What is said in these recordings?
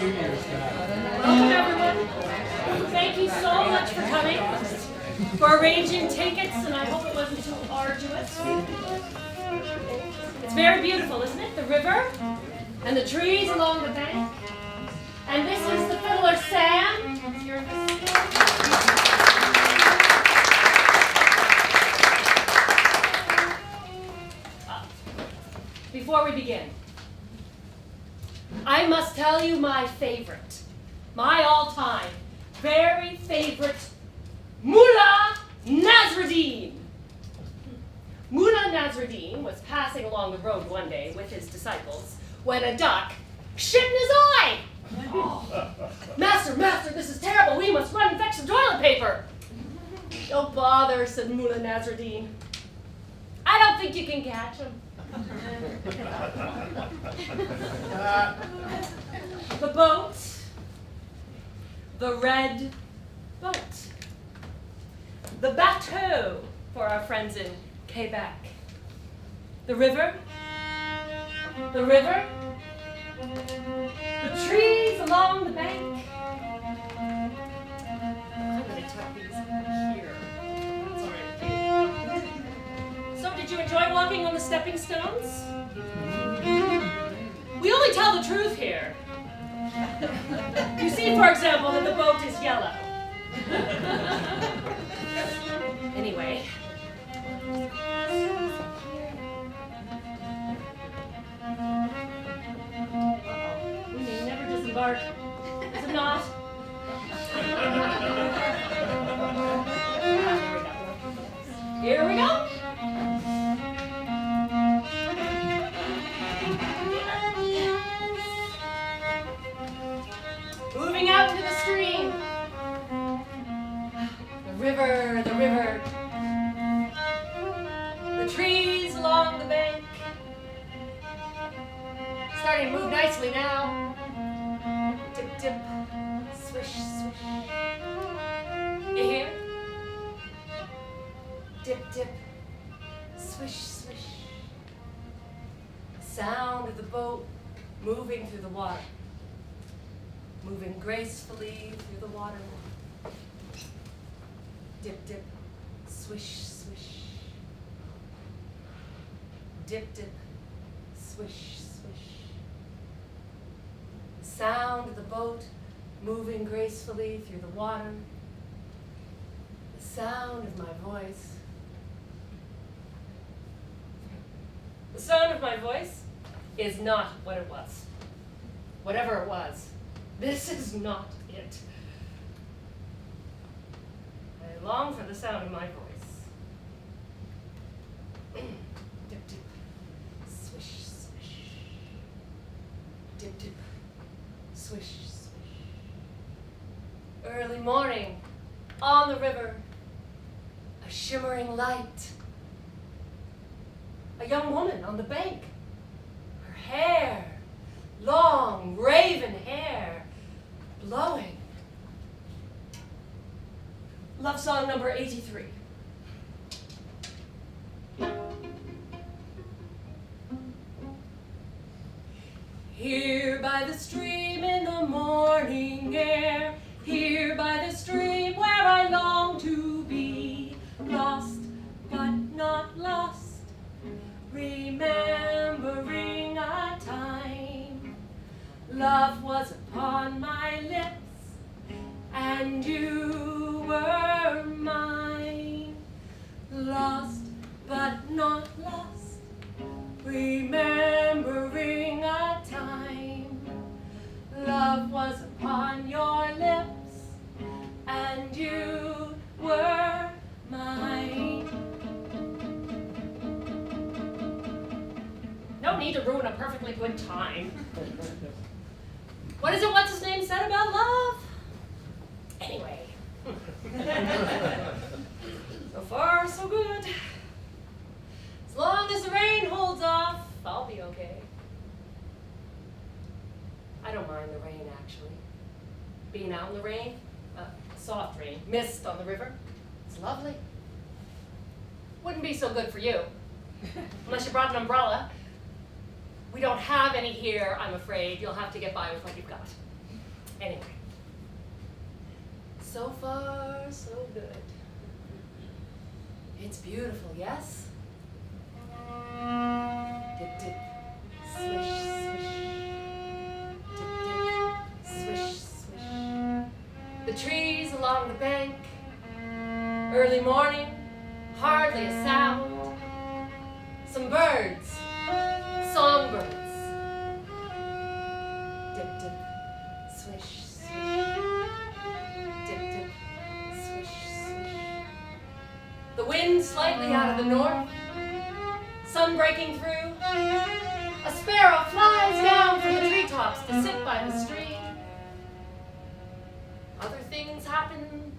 Welcome, everyone. Thank you so much for coming, for arranging tickets, and I hope it wasn't too arduous. It's very beautiful, isn't it? The river and the trees along the bank. And this is the fiddler Sam. Before we begin, I must tell you my favorite, my all-time, very favorite, Mullah Nasruddin. Mullah Nasruddin was passing along the road one day with his disciples when a duck shit in his eye. Oh, master, this is terrible. We must run and fetch some toilet paper. Don't bother, said Mullah Nasruddin. I don't think you can catch him. The boat, the red boat, the bateau for our friends in Quebec, the river, the trees along the bank. I'm going to tuck these here. That's all right. So, did you enjoy walking on the stepping stones? We only tell the truth here. You see, for example, that the boat is yellow. Anyway. We may never disembark. Is it not? Here we go. Moving out to the stream. The river. The trees along the bank. Starting to move nicely now. Dip, dip, swish, swish. You hear? Dip, dip, swish, swish. The sound of the boat moving through the water. Moving gracefully through the water. Dip, dip, swish, swish. Dip, dip, swish, swish. The sound of the boat moving gracefully through the water. The sound of my voice. The sound of my voice is not what it was. Whatever it was. This is not it. I long for the sound of my voice. Dip, dip, swish, swish. Dip, dip, swish, swish. Early morning, on the river, a shimmering light. A young woman on the bank. Her hair, long, raven hair, blowing. Love song number 83. Here by the stream in the morning air, here by the stream where I long to be, lost but not lost, remembering a time. Love was upon my lips, and you were mine. Lost but not lost, remembering a time. Love was upon your lips, and you were mine. No need to ruin a perfectly good time. What is it what's his name said about love? Anyway. So far, so good. As long as the rain holds off, I'll be okay. I don't mind the rain, actually. Being out in the rain, soft rain, mist on the river, it's lovely. Wouldn't be so good for you, unless you brought an umbrella. We don't have any here, I'm afraid. You'll have to get by with what you've got. Anyway, so far, so good. It's beautiful, yes? Dip, dip, swish, swish. Dip, dip, swish, swish. The trees along the bank. Early morning, hardly a sound. Some birds, songbirds. Dip, dip, swish, swish. Dip, dip, swish, swish. The wind slightly out of the north. Sun breaking through. A sparrow flies down from the treetops to sit by the stream. Other things happen.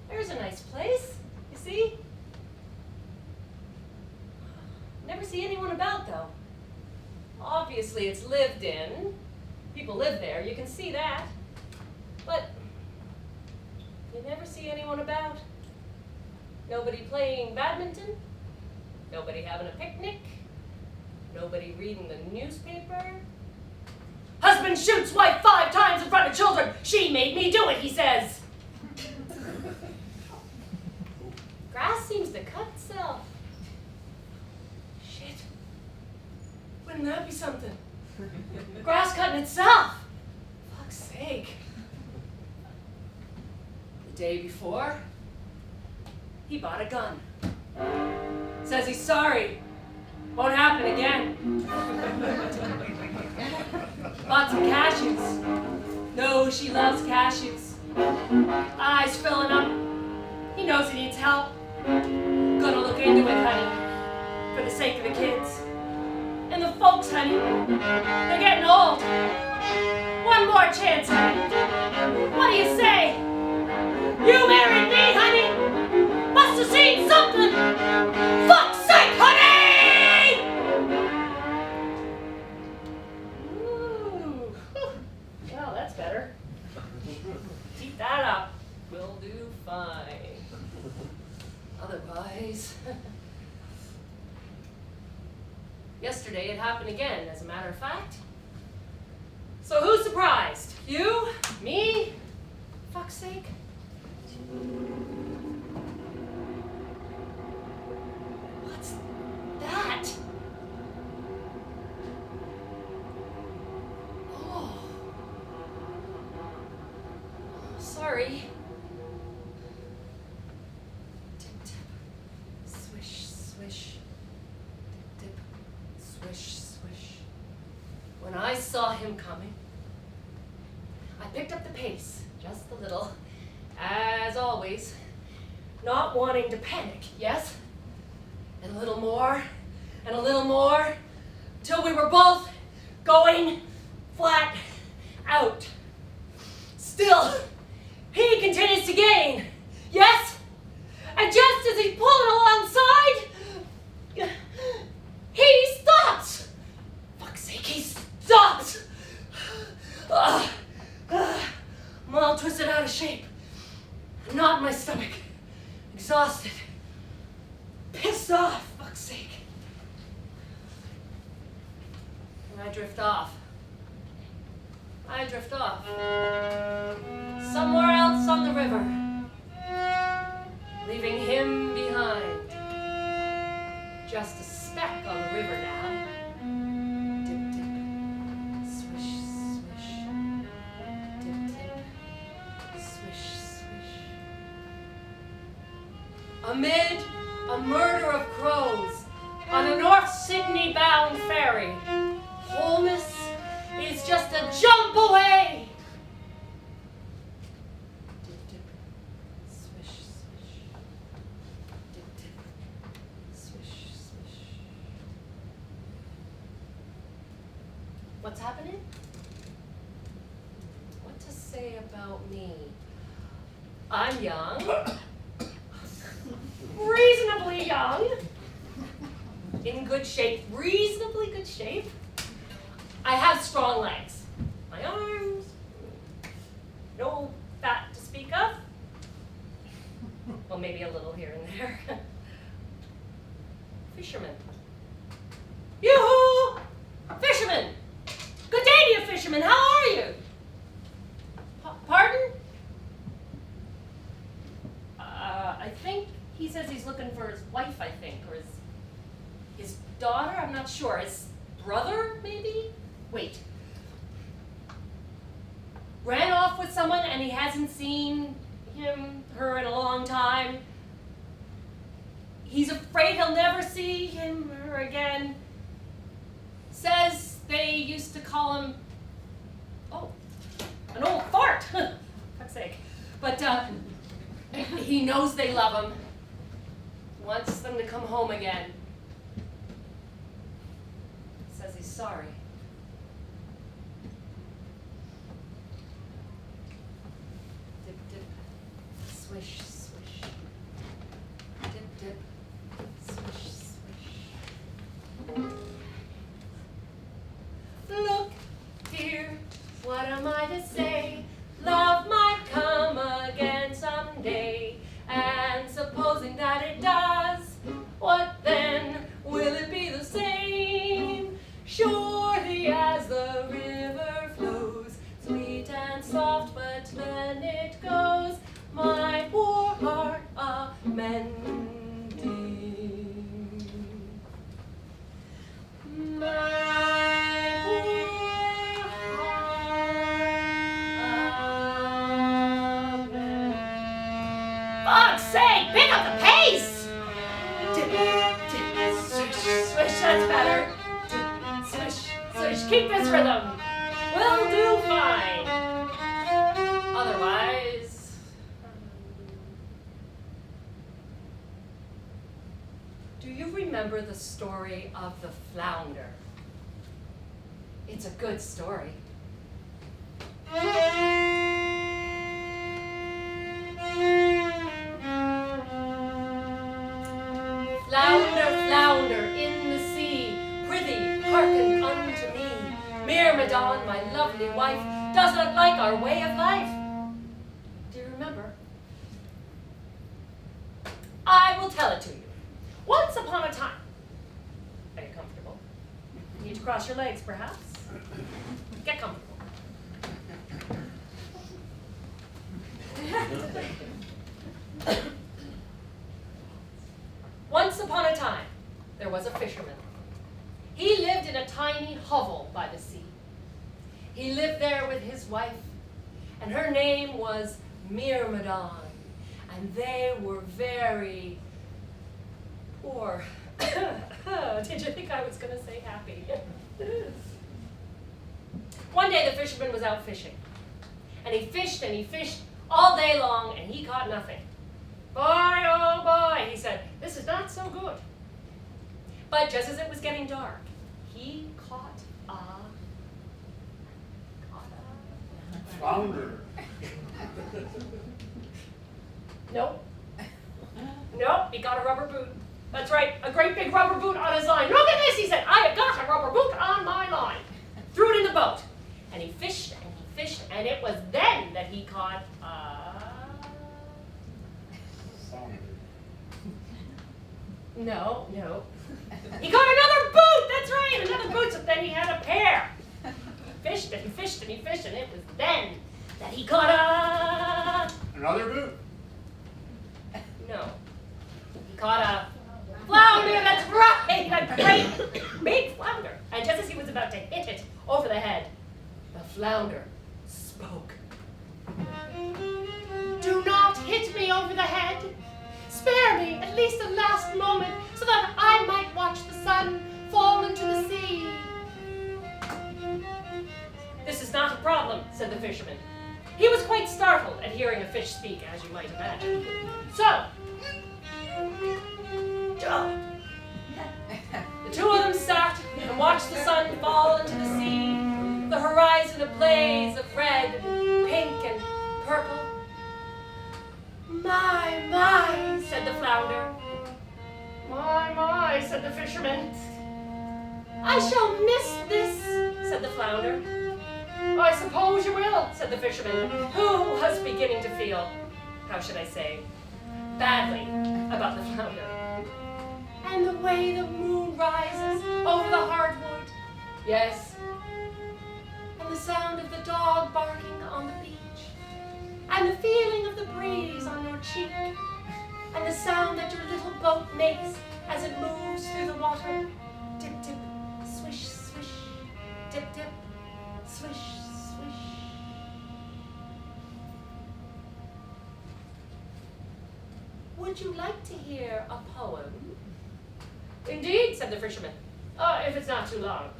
There's a nice place, you see? Never see anyone about, though. Obviously, it's lived in. People live there, you can see that. But you never see anyone about. Nobody playing badminton. Nobody having a picnic. Nobody reading the newspaper. Husband shoots wife 5 times in front of children. She made me do it, he says. Grass seems to cut itself. Shit. Wouldn't that be something? Grass cutting itself. Fuck's sake. The day before, he bought a gun. Says he's sorry. Won't happen again. Bought some cashews. No, she loves cashews. Eyes filling up. He knows he needs help. Gonna look into it, honey. For the sake of the kids. And the folks, honey. They're getting old. One more chance, honey. What do you say? You married me, honey. Must have seen something. Fuck's sake, honey! Ooh. Well, that's better. Keep that up. We'll do fine. Otherwise... Yesterday it happened again, as a matter of fact. So who's surprised? You? Me? Fuck's sake. What's that? Oh. Sorry. Tip, tip. Swish, swish. Dip, dip. Swish, swish. When I saw him coming, I picked up the pace, just a little, as always, not wanting to panic, yes? And a little more, and a little more, till we were both going flat out. Still, he continues to gain, yes? And just as he's pulling alongside, he stops! Fuck's sake, he stops! I'm all twisted out of shape. Knot in my stomach. Exhausted. Pissed off, fuck's sake. And I drift off. Somewhere else on the river. Leaving him behind. Just a speck on the river now. Dip, dip, swish, swish. Dip, dip, swish, swish. Amid a murder of crows on a North Sydney-bound ferry, Holmes is just a jump away. Dip, dip, swish, swish. Dip, dip, swish, swish. What's happening? What to say about me? I'm young. Reasonably young. In good shape. Reasonably good shape. I have strong legs. My arms. No fat to speak of. Well, maybe a little here and there. Fisherman. Yoo-hoo! Fisherman! Good day to you, fisherman. How are you? Pardon? I think he says he's looking for his wife, I think, or his daughter, I'm not sure. His brother, maybe? Wait. Ran off with someone and he hasn't seen her in a long time. He's afraid he'll never see him or her again. Says they used to call him, an old fart. Fuck's sake. But he knows they love him. Wants them to come home again. Says he's sorry. Dip, dip, swish, swish. Dip, dip, swish, swish. Look here, what am I to say? Love might come again someday. And supposing that it does, what then? Will it be the same? Surely as the river flows, sweet and soft, but then it goes, my poor heart a-mending. My poor heart a-mending. Fuck's sake, pick up the pace! Dip, dip, swish, swish, that's better. Dip, swish, swish, keep this rhythm. We'll do fine. Otherwise... Do you remember the story of the flounder? It's a good story. Flounder, flounder in the sea, prithee, hearken unto me. Myrmidon, my lovely wife, does not like our way of life. Do you remember? I will tell it to you. Once upon a time. Are you comfortable? Need to cross your legs, perhaps? Get comfortable. Once upon a time, there was a fisherman. He lived in a tiny hovel by the sea. He lived there with his wife, and her name was Myrmidon, and they were very poor. Did you think I was going to say happy? One day the fisherman was out fishing, and he fished all day long, and he caught nothing. Boy, oh boy, he said, this is not so good. But just as it was getting dark, he caught a flounder. Nope. Nope, he got a rubber boot. That's right, a great big rubber boot on his line. Look at this, he said, I have got a rubber boot on my line. Threw it in the boat. And he fished, and it was then that he caught No. He got another boot, that's right, another boot, so then he had a pair. Fished, and it was then that he caught Another boot? No. He caught a flounder, that's right, a great big flounder. And just as he was about to hit it over the head, the flounder spoke. Do not hit me over the head. Spare me at least the last moment so that I might watch the sun fall into the sea. This is not a problem, said the fisherman. He was quite startled at hearing a fish speak, as you might imagine. So, the two of them sat and watched the sun fall into the sea, the horizon ablaze of red, pink, and purple. My, said the flounder. My, said the fisherman. I shall miss this, said the flounder. I suppose you will, said the fisherman, who was beginning to feel, how should I say, badly about the flounder. And the way the moon rises over the hardwood. Yes. And the sound of the dog barking on the beach. And the feeling of the breeze on your cheek. And the sound that your little boat makes as it moves through the water. Dip, dip, swish, swish. Dip, dip, swish, swish. Would you like to hear a poem? Indeed, said the fisherman. If it's not too long.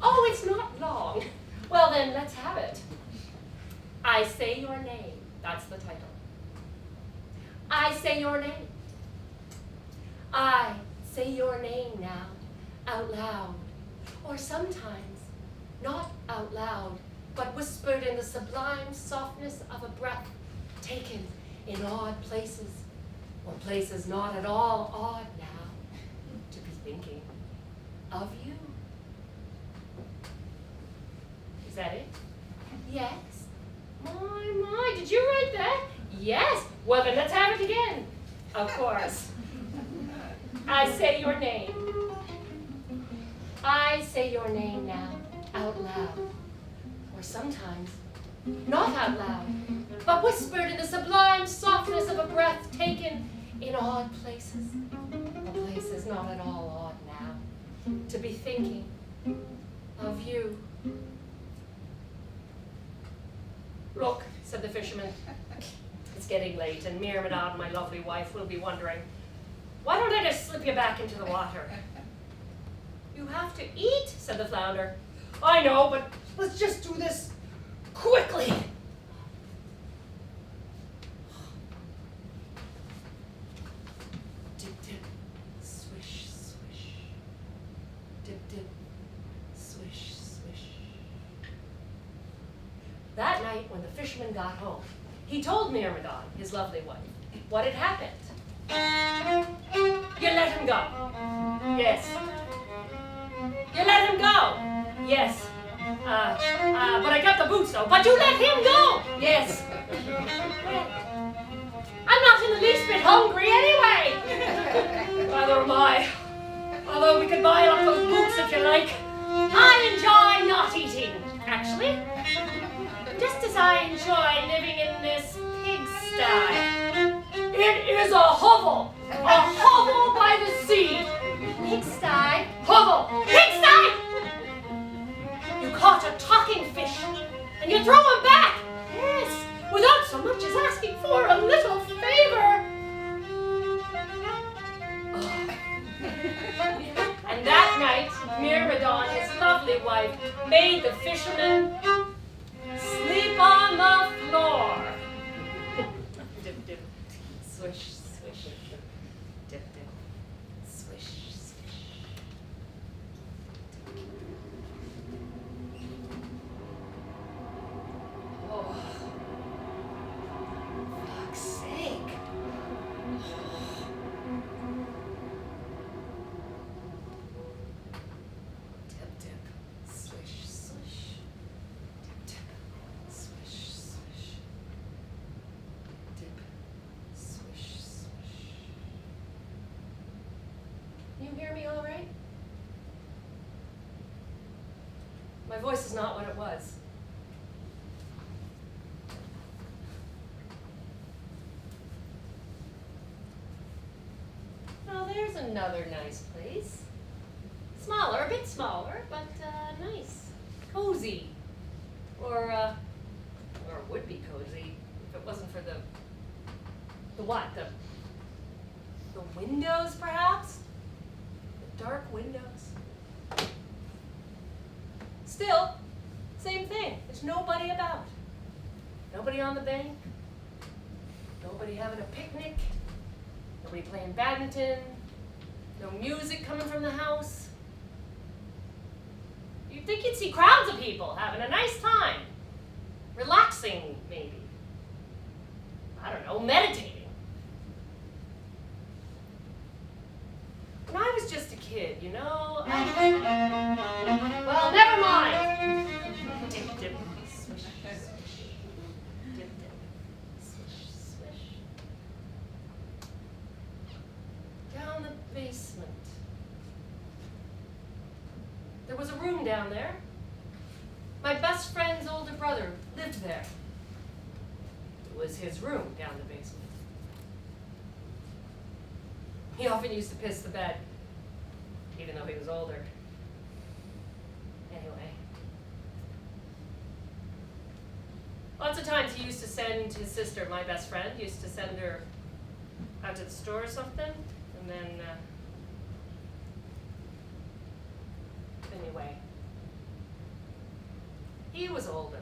Oh, it's not long. Well then, let's have it. I say your name. That's the title. I say your name. I say your name now, out loud. Or sometimes, not out loud, but whispered in the sublime softness of a breath taken in odd places, or places not at all odd now, to be thinking of you. Is that it? Yes. My, did you write that? Yes. Well, then let's have it again. Of course. I say your name. I say your name now, out loud. Or sometimes, not out loud, but whispered in the sublime softness of a breath taken in odd places. A places not at all odd now, to be thinking of you. Look, said the fisherman, it's getting late, and Myrmidon, my lovely wife, will be wondering, why don't I just slip you back into the water? You have to eat, said the flounder. I know, but let's just do this quickly. Dip, dip, swish, swish. Dip, dip, swish, swish. That night, when the fisherman got home, he told Myrmidon, his lovely wife, what had happened. You let him go. Yes. You let him go. Yes. But I got the boots though. But you let him go. Yes. I'm not in the least bit hungry anyway. Neither am I. Although we could buy up those boots if you like. I enjoy not eating, actually. Just as I enjoy living in this pigsty. It is a hovel by the sea. Pigsty? Hovel. Pigsty! You caught a talking fish, and you throw him back. Yes, without so much as asking for a little favor. Oh. And that night, Myrmidon, his lovely wife, made the fisherman sleep on the floor. Dip, dip, swish, swish. Dip, dip, swish, swish. Oh, fuck's sake. Dip, dip, swish, swish. Dip, dip, swish, swish. Dip, swish, swish. You hear me all right? My voice is not what it was. Well, there's another nice place. Smaller, a bit smaller, but nice. Cozy. Or would be cozy if it wasn't for the what? The windows, perhaps? The dark windows. Still, same thing. There's nobody about. Nobody on the bank. Nobody having a picnic. Nobody playing badminton. No music coming from the house. You'd think you'd see crowds of people having a nice time. Relaxing, maybe. I don't know, meditating. When I was just a kid, you know, well, never mind. Dip, dip, swish, swish. Dip, dip, swish, swish. room down there. My best friend's older brother lived there. It was his room down the basement. He often used to piss the bed, even though he was older. Anyway. Lots of times he used to send his sister, my best friend, used to send her out to the store or something, and then, anyway. He was older.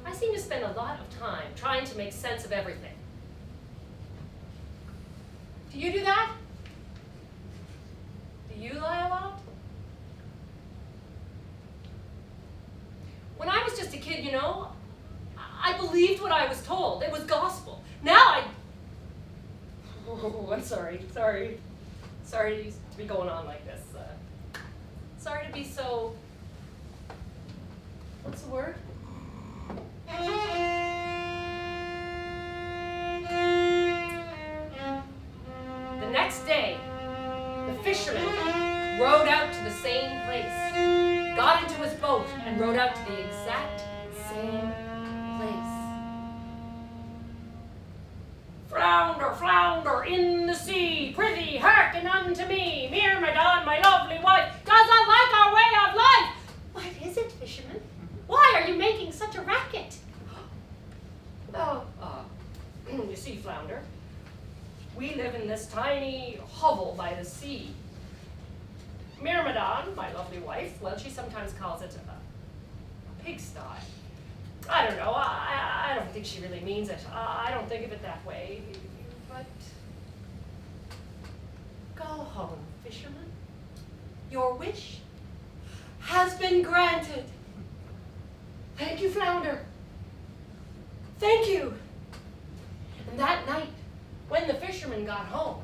I seem to spend a lot of time trying to make sense of everything. Do you do that? Do you lie a lot? When I was just a kid, you know, I believed what I was told. It was gospel. Now oh, I'm sorry. Sorry to be going on like this. Sorry to be so, what's the word? The next day, the fisherman rowed out to the same place, got into his boat, and rowed out to the exact same place. Flounder, flounder in the sea, prithee hearken unto me, Myrmidon, my lovely wife, does not like our way of life. What is it, fisherman? Why are you making such a racket? You see, Flounder, we live in this tiny hovel by the sea. Myrmidon, my lovely wife, well, she sometimes calls it a pigsty. I don't know, I don't think she really means it. I don't think of it that way, but go home, fisherman. Your wish has been granted. Thank you, Flounder. Thank you. And that night, when the fisherman got home,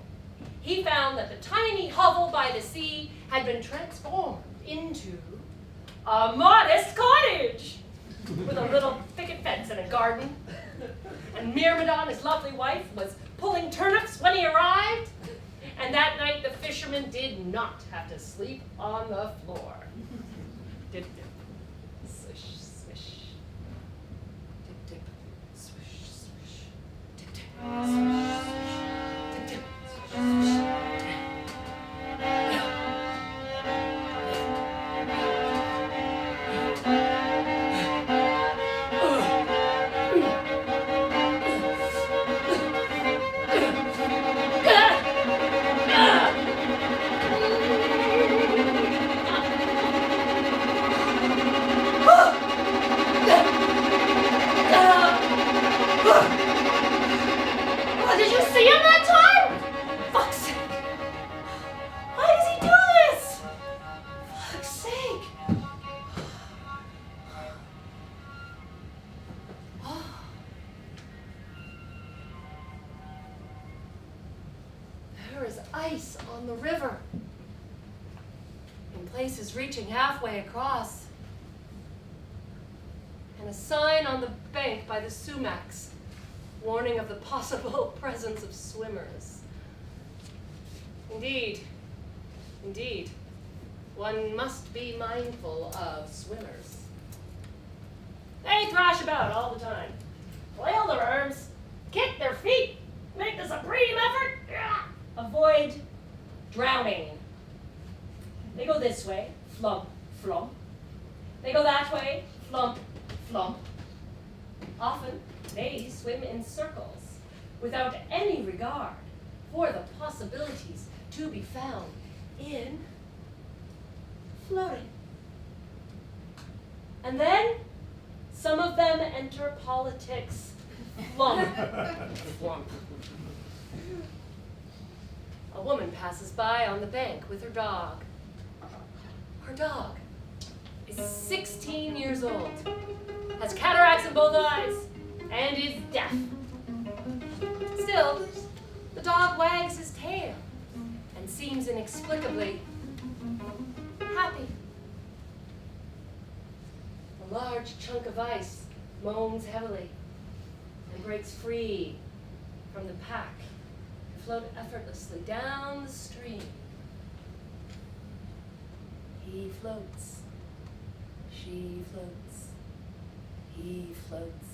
he found that the tiny hovel by the sea had been transformed into a modest cottage with a little picket fence and a garden. And Myrmidon, his lovely wife, was pulling turnips when he arrived. And that night, the fisherman did not have to sleep on the floor. Dip, dip, swish, swish. Dip, dip, swish, swish. Dip, dip, swish, swish. Dip, dip, swish, swish. Did you see him that time? Fuck's sake. Why does he do this? Fuck's sake. There is ice on the river, in places reaching halfway across, and a sign on the bank by the sumacs warning of the possible presence of swimmers. Indeed, one must be mindful of swimmers. They thrash about all the time, flail their arms, kick their feet, make the supreme effort, avoid drowning. They go this way, flump, flump. They go that way, flump, flump. Often, they swim in circles without any regard for the possibilities to be found in floating. And then some of them enter politics. Flump. Flump. A woman passes by on the bank with her dog. Her dog is 16 years old, has cataracts in both eyes, and is deaf. Still, the dog wags his tail and seems inexplicably happy. A large chunk of ice moans heavily and breaks free from the pack to float effortlessly down the stream. He floats, she floats, he floats,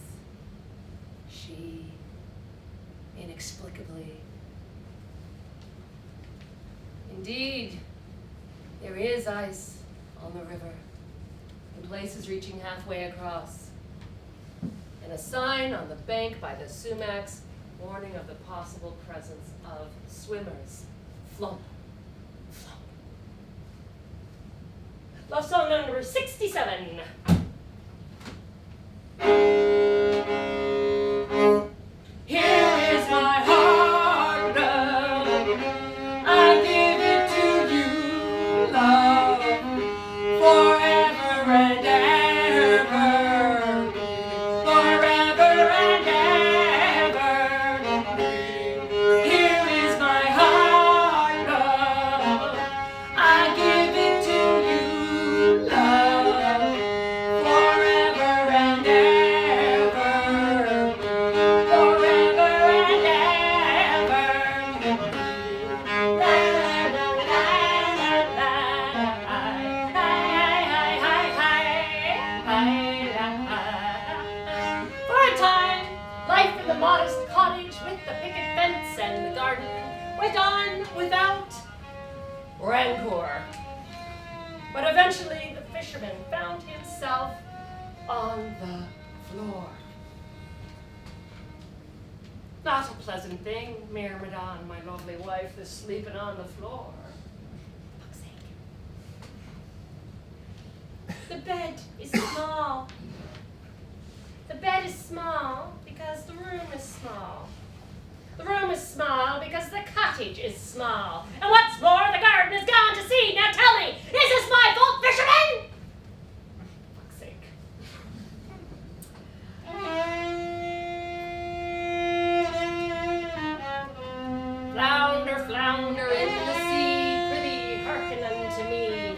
she inexplicably. Indeed, there is ice on the river, in places reaching halfway across, and a sign on the bank by the sumacs warning of the possible presence of swimmers. Flump, flump. Love song number 67. Here is my heart, love. I give it to you, love, forever and ever, forever and ever. Here is my heart, love. I give it to you, love, forever and ever, forever and ever. For a time, life in the modest cottage with the picket fence and the garden went on without rancor. But eventually the fisherman found himself on the floor. Not a pleasant thing, Myrmidon, my lovely wife, is sleeping on the floor. For fuck's sake. The bed is small. The bed is small because the room is small. The room is small because the cottage is small. And what's more, the garden is gone to seed. Now tell me, is this my fault, fisherman? For fuck's sake. Flounder, flounder in the sea, prithee hearken unto me.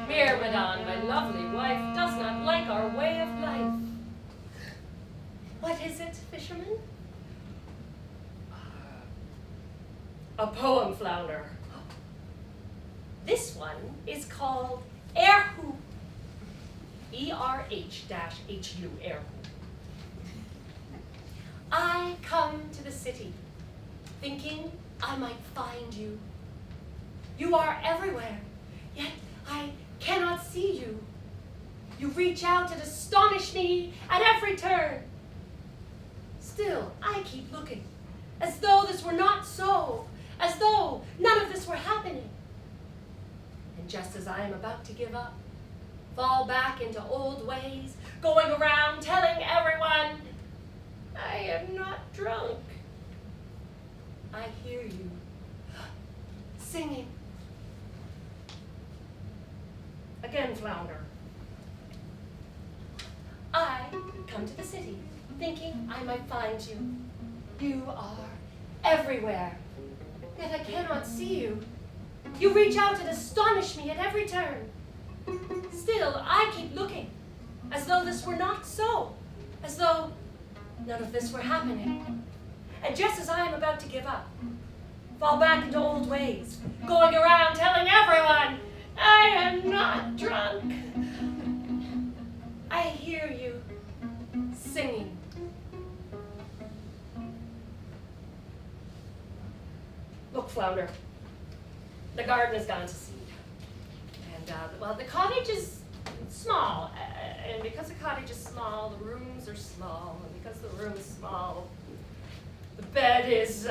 Myrmidon, my lovely wife, does not like our way of life. What is it, fisherman? A poem, flounder. This one is called Erhu. E-R-H-H-U, Erhu. I come to the city, thinking I might find you. You are everywhere, yet I cannot see you. You reach out and astonish me at every turn. Still, I keep looking, as though this were not so, as though none of this were happening. And just as I am about to give up, fall back into old ways, going around telling everyone, I am not drunk, I hear you singing. Again, flounder. I come to the city, thinking I might find you. You are everywhere, yet I cannot see you. You reach out and astonish me at every turn. Still, I keep looking, as though this were not so, as though none of this were happening. And just as I am about to give up, fall back into old ways, going around telling everyone, I am not drunk, I hear you singing. Look, flounder, the garden has gone to seed. And, well, the cottage is small. And because the cottage is small, the rooms are small. And because the room is small, the bed is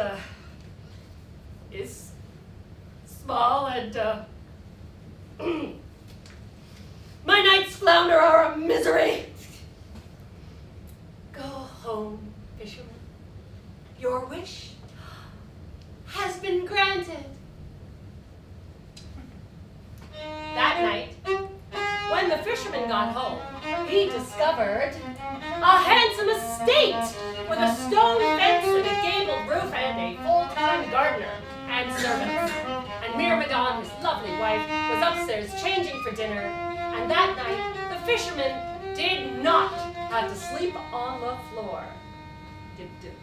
small. And, my nights, flounder, are a misery. Go home, fisherman. Your wish has been granted. That night, when the fisherman got home, he discovered a handsome estate with a stone fence and a gabled roof and a full-time gardener and servants. And Myrmidon, his lovely wife, was upstairs changing for dinner. And that night, the fisherman did not had to sleep on the floor. Dip, dip,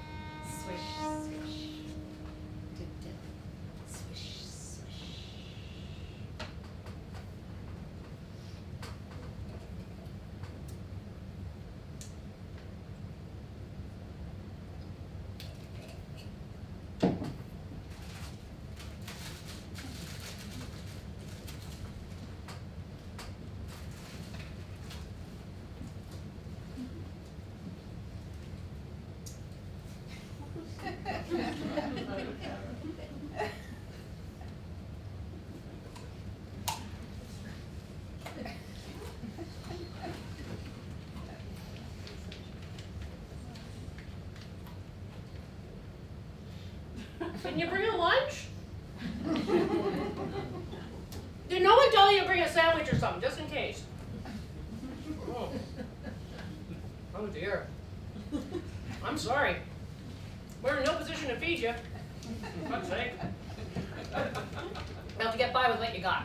swish, swish. Dip, dip, swish, swish. Can you bring a lunch? Did no one tell you to bring a sandwich or something, just in case? Oh, oh dear. I'm sorry. We're in no position to feed you. For fuck's sake. You have to get by with what you got.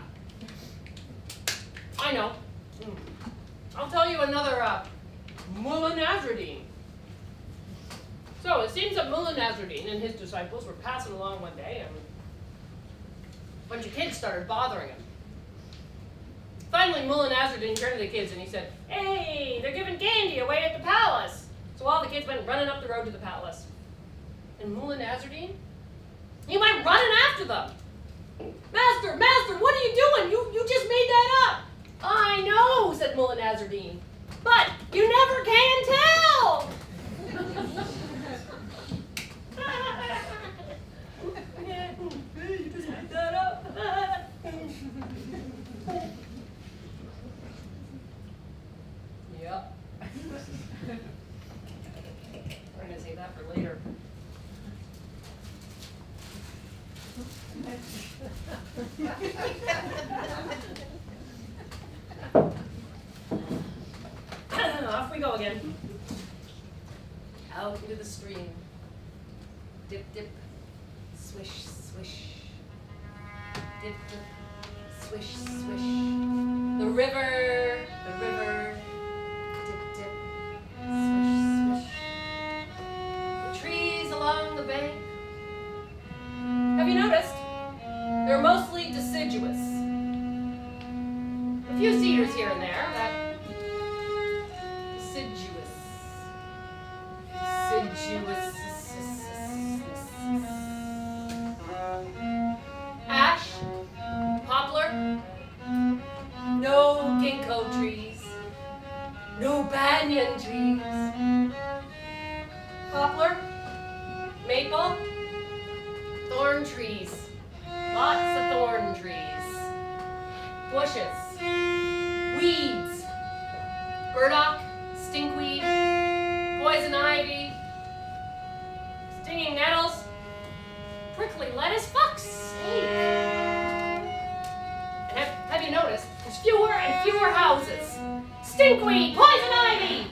I know. I'll tell you another Mullah Nasruddin. So it seems that Mullah Nasruddin and his disciples were passing along one day, and a bunch of kids started bothering him. Finally, Mullah Nasruddin turned to the kids and he said, "Hey, they're giving candy away at the palace." So all the kids went running up the road to the palace. And Mullah Nasruddin, he went running after them. "Master, master, what are you doing? You just made that up." "I know," said Mullah Nasruddin, "but you never can tell." You just made that up. Yep. We're gonna save that for later. Off we go again. Out into the stream. Dip, dip, swish, swish. Dip, dip, swish, swish. The river, dip, dip, swish, swish. The trees along the bank. Have you noticed? They're mostly deciduous. A few cedars here and there, but deciduous. Ash, poplar, no ginkgo trees, no banyan trees. Poplar, maple, thorn trees, lots of thorn trees. Bushes, weeds, burdock, stinkweed, poison ivy, stinging nettles, prickly lettuce, fuck's sake. And have you noticed, there's fewer and fewer houses. Stinkweed, poison ivy!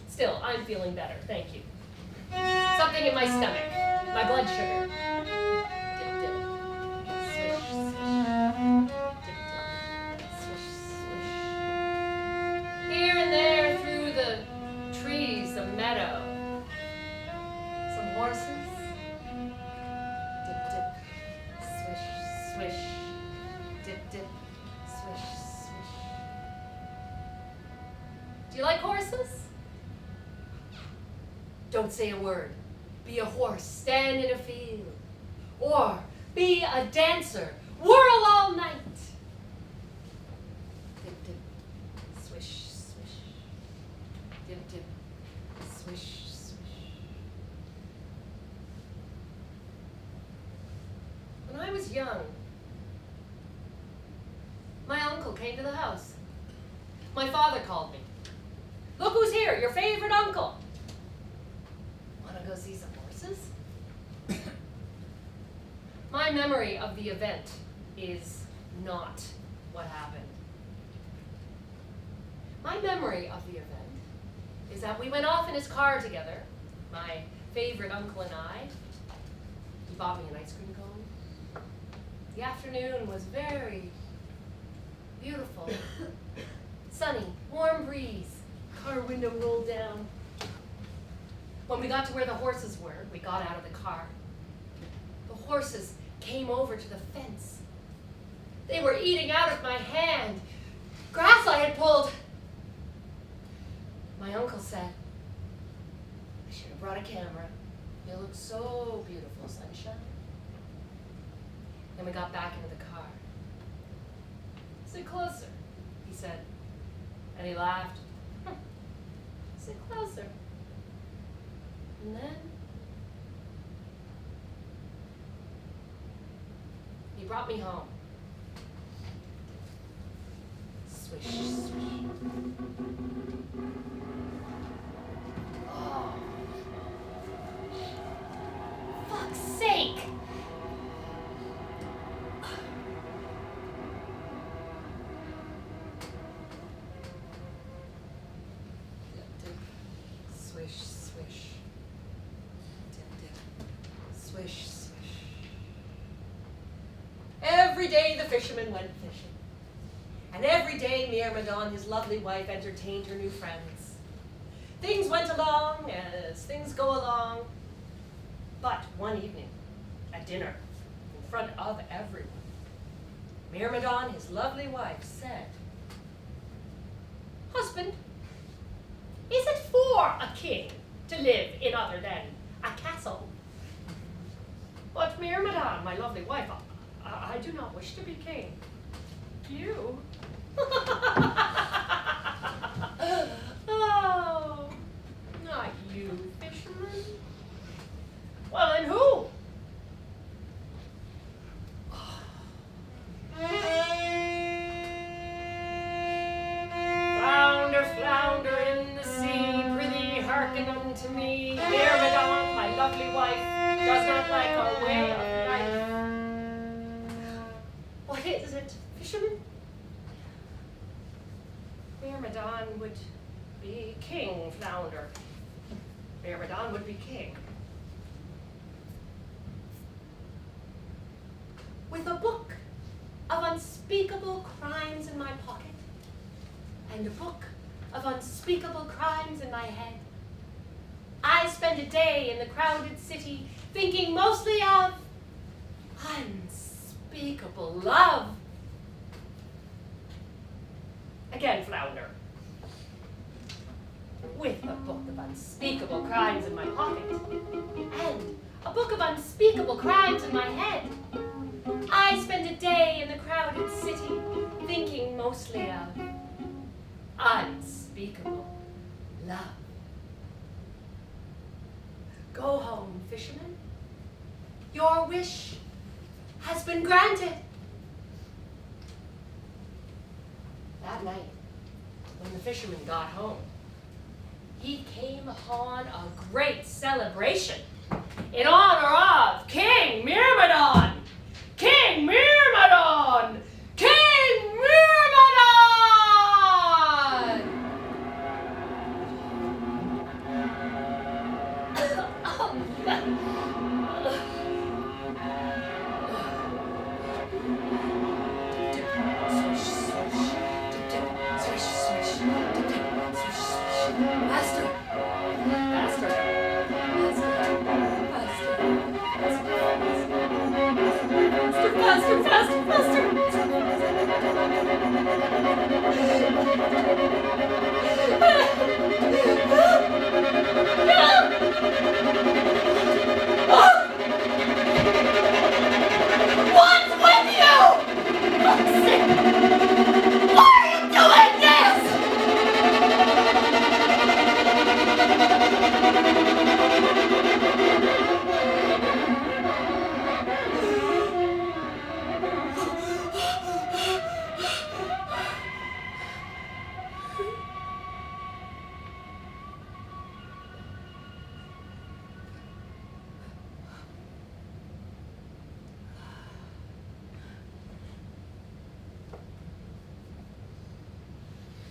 Still, I'm feeling better, thank you. Something in my stomach, my blood sugar. Dip, dip, swish, swish. Dip, dip, swish, swish. Here and there through the trees, a meadow. Some horses. Dip, dip, swish, swish. Dip, dip, swish, swish. Do you like horses? Don't say a word. Be a horse, stand in a field. Or be a dancer, whirl all night. Dip, dip, swish, swish. Dip, dip, swish, swish. When I was young, my uncle came to the house. My father called me. "Look who's here, your favorite uncle." "Want to go see some horses?" My memory of the event is not what happened. My memory of the event is that we went off in his car together, my favorite uncle and I. He bought me an ice cream cone. The afternoon was very beautiful, Sunny, warm breeze. Car window rolled down. When we got to where the horses were, we got out of the car. The horses came over to the fence. They were eating out of my hand. Grass I had pulled. My uncle said, I should have brought a camera. You look so beautiful, sunshine. Then we got back into the car. Sit closer, he said. And he laughed. Sit closer. And then he brought me home. Swish, swish. Oh. Fuck's sake! Swish, swish. Dip, dip. Swish, swish. Every day the fisherman went fishing. And every day Myrmidon, his lovely wife, entertained her new friends. Things went along as things go along. But one evening, at dinner, in front of everyone, Myrmidon, his lovely wife, said, Husband, is it for a king to live in other than a castle? But Myrmidon, my lovely wife, I do not wish to be king. You? Oh, not you, fisherman. Well, then who? Flounder, flounder in the sea, prithee hearken unto me. Myrmidon, my lovely wife, does not like our way of life. What is it, fisherman? Myrmidon would be king, flounder. Myrmidon would be king. With a book of unspeakable crimes in my pocket, and a book of unspeakable crimes in my head, I spend a day in the crowded city thinking mostly of unspeakable love. Again, flounder. With a book of unspeakable crimes in my pocket, and a book of unspeakable crimes in my head, I spend a day in the crowded city thinking mostly of unspeakable love. Go home, fisherman. Your wish has been granted. That night, when the fisherman got home, he came upon a great celebration in honor of King Myrmidon! King Myrmidon! King Myrmidon! Master! Master! Faster, faster, faster! What's with you? Why are you doing this?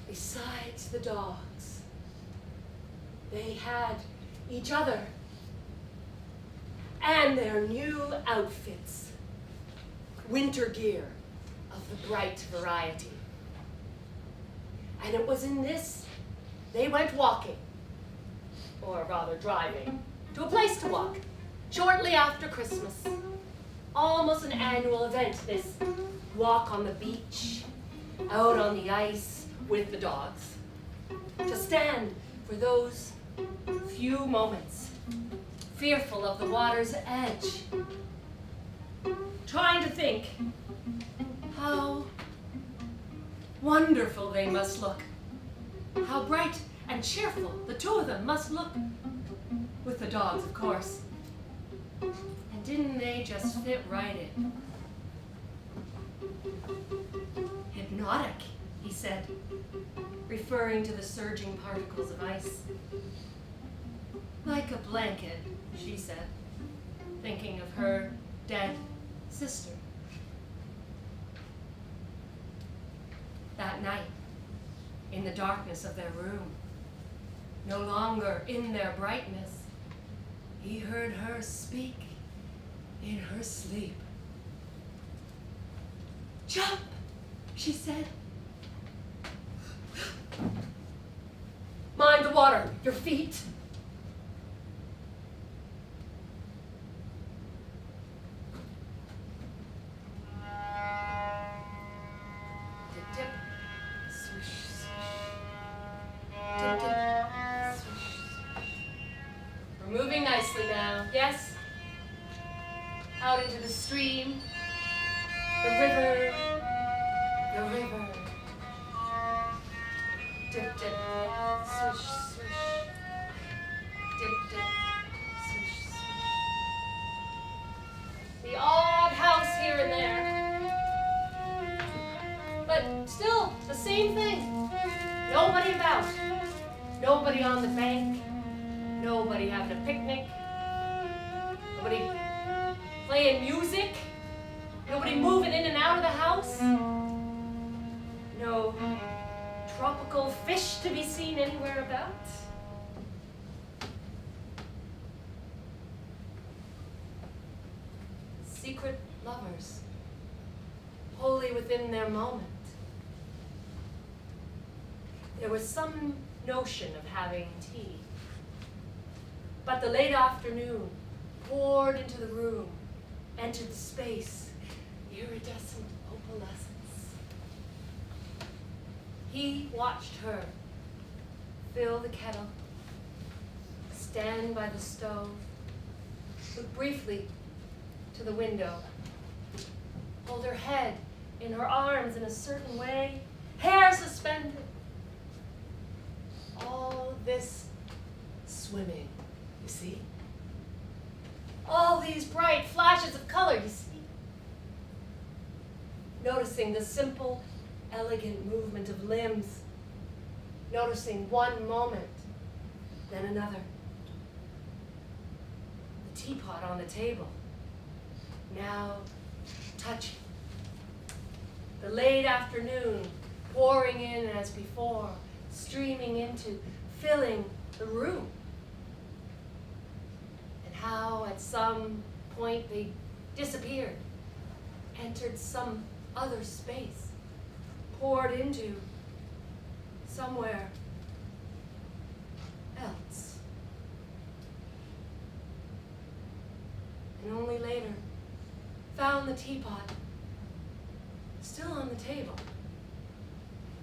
Besides the dogs, they had each other and their new outfits, winter gear of the bright variety. And it was in this they went walking, or rather driving, to a place to walk, shortly after Christmas. Almost an annual event, this walk on the beach, out on the ice with the dogs, to stand for those few moments, fearful of the water's edge, trying to think how wonderful they must look, how bright and cheerful the two of them must look, with the dogs, of course. And didn't they just fit right in? Hypnotic, he said, referring to the surging particles of ice. Like a blanket, she said, thinking of her dead sister. That night, in the darkness of their room, no longer in their brightness, he heard her speak in her sleep. "Jump," she said. "Mind the water, your feet." Tip, swish, swish. Tip, tip, swish, swish. We're moving nicely now, yes? Out into the stream, the river, the river. Dip, dip, swish, swish. Dip, dip, swish, swish. The odd house here and there, but still the same thing. Nobody about, nobody on the bank, nobody having a picnic, nobody playing music, nobody moving in and out of the house, no tropical fish to be seen anywhere about. Secret lovers, wholly within their moment. There was some notion of having tea, but the late afternoon poured into the room, entered the space, iridescent opalescence. He watched her fill the kettle, stand by the stove, look briefly to the window, hold her head in her arms in a certain way, hair suspended. All this swimming, you see? All these bright flashes of color, you see? Noticing the simple, elegant movement of limbs, noticing one moment, then another. The teapot on the table, now touching. The late afternoon pouring in as before, streaming into, filling the room. And how at some point they disappeared, entered some other space, poured into somewhere else. And only later found the teapot still on the table.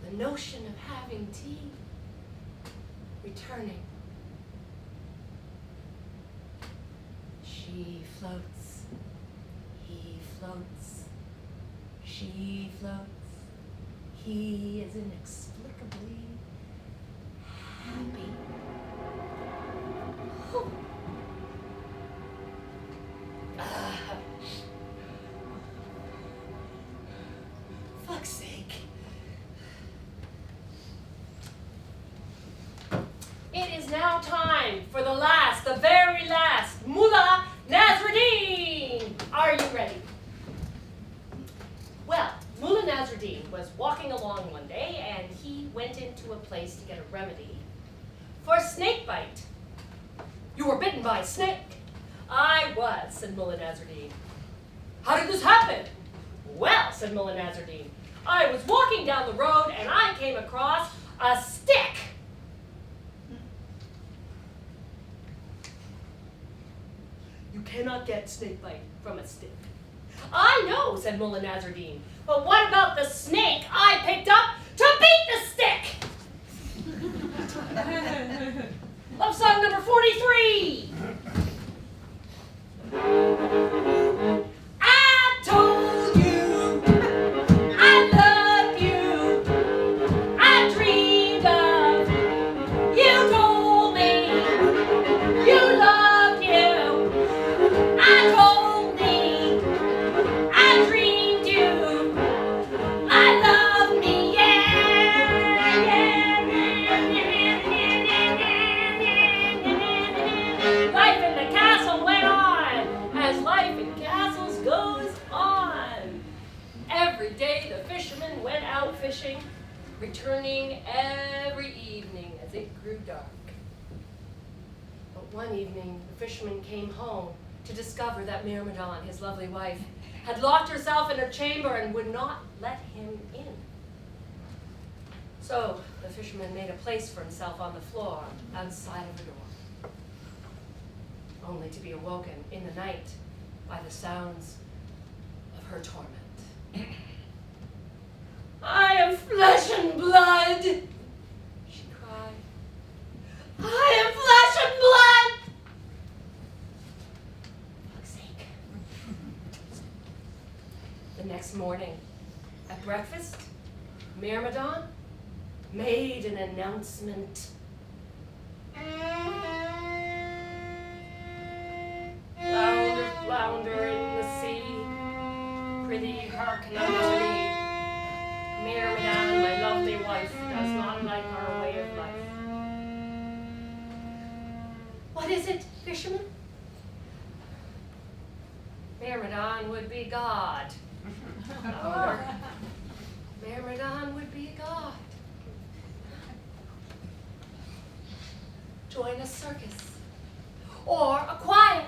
The notion of having tea returning. She floats, he floats, she floats, he is inexplicably happy. Oh. Fuck's sake. It is now time for the very last, Mullah Nasruddin. Are you ready? Well, Mullah Nasruddin was walking along one day and he went into a place to get a remedy for snake bite. You were bitten by a snake. I was, said Mullah Nasruddin. How did this happen? Well, said Mullah Nasruddin, I was walking down the road and I came across a stick. You cannot get snakebite from a stick. I know, said Mullah Nasruddin, but what about the snake I picked up to beat the stick? Love song number 43. I told you I loved you. I dreamed of you. Told me you loved you. I told me I dreamed you. I love me, Life in the castle went on, as life in castles goes on. Every day the fishermen went out fishing, returning every evening as it grew dark. But one evening the fisherman came home to discover that Myrmidon, his lovely wife, had locked herself in her chamber and would not let him in. So the fisherman made a place for himself on the floor outside of the door, only to be awoken in the night by the sounds of her torment. I am flesh and blood, she cried. I am flesh and blood. For fuck's sake. The next morning, at breakfast, Myrmidon made an announcement. Flounder, flounder in the sea, prithee hearken unto me. Myrmidon, my lovely wife, does not like our way of life. What is it, fisherman? Myrmidon would be God. Flounder. Myrmidon would be God. Join a circus or a choir.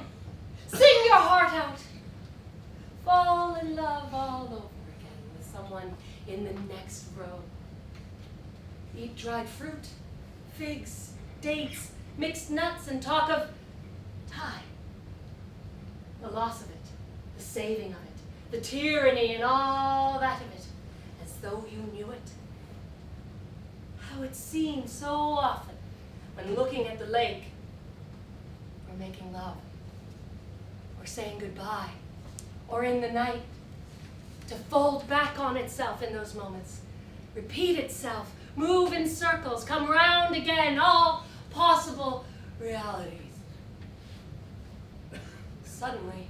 Sing your heart out. Fall in love all over again with someone in the next row. Eat dried fruit, figs, dates, mixed nuts, and talk of time. The loss of it, the saving of it, the tyranny and all that of it, as though you knew it. How it seemed so often when looking at the lake, or making love, or saying goodbye, or in the night, to fold back on itself in those moments, repeat itself, move in circles, come round again, all possible realities. Suddenly,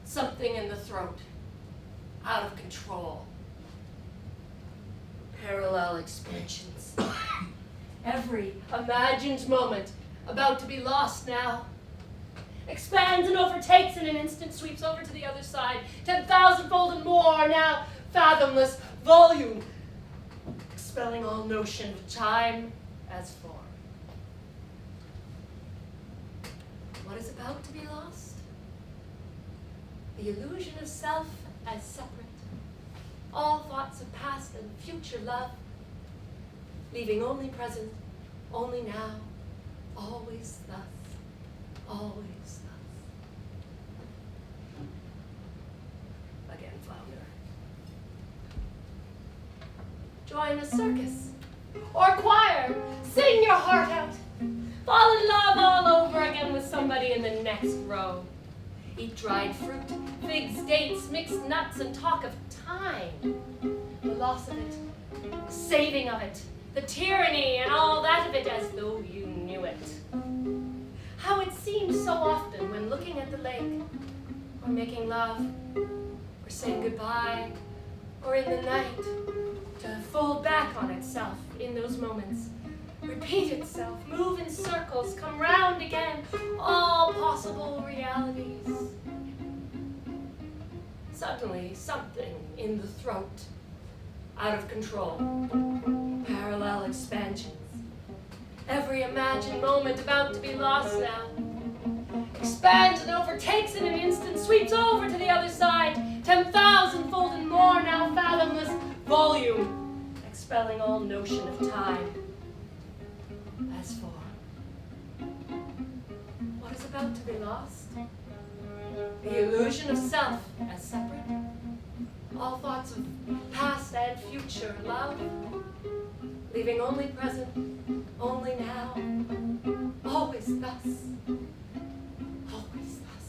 something in the throat, out of control. Parallel expansions. Every imagined moment about to be lost now. Expands and overtakes in an instant, sweeps over to the other side, 10,000-fold and more now, fathomless volume, expelling all notion of time as form. What is about to be lost? The illusion of self as separate, all thoughts of past and future love, leaving only present, only now, always thus, always thus. Again, flounder. Join a circus or choir, sing your heart out, fall in love all over again with somebody in the next row. Eat dried fruit, figs, dates, mixed nuts, and talk of time, the loss of it, the saving of it, the tyranny and all that of it as though you knew it. How it seemed so often when looking at the lake, or making love, or saying goodbye, or in the night, to fold back on itself in those moments, repeat itself, move in circles, come round again, all possible realities. Suddenly, something in the throat, out of control, parallel expansions. Every imagined moment about to be lost now. Expands and overtakes in an instant, sweeps over to the other side, 10,000-fold and more now fathomless volume, expelling all notion of time As for what is about to be lost, the illusion of self as separate, all thoughts of past and future love, leaving only present, only now, always thus, always thus.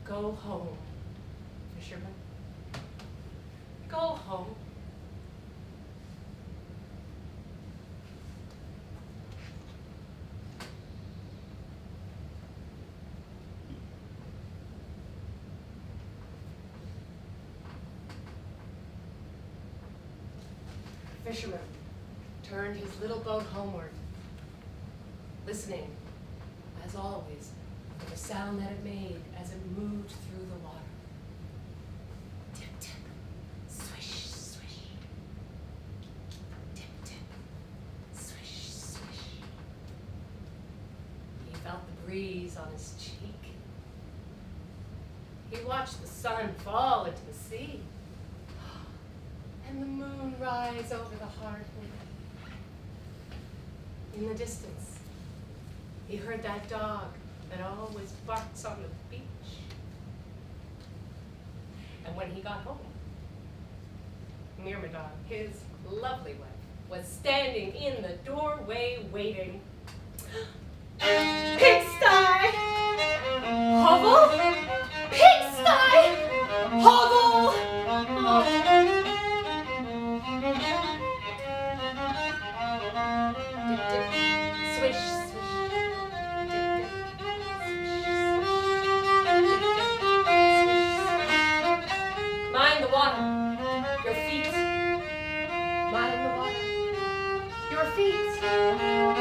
Go home, fisherman. Go home. The fisherman turned his little boat homeward, listening, as always, for the sound that it made as it moved through the water. Tip, tip, swish, swish. Tip, tip, swish, swish. He felt the breeze on his cheek. He watched the sun fall into the sea, and the moon rise over the hard wind. In the distance, he heard that dog that always barks on the beach. And when he got home, Myrmidon, his lovely wife, was standing in the doorway waiting. Pigsty! Hovel! Pigsty! Hovel! Oh. Dip, dip, swish, swish. Dip, dip, swish, swish. Dip, dip, swish, swish. Mind the water, your feet. Mind the water, your feet.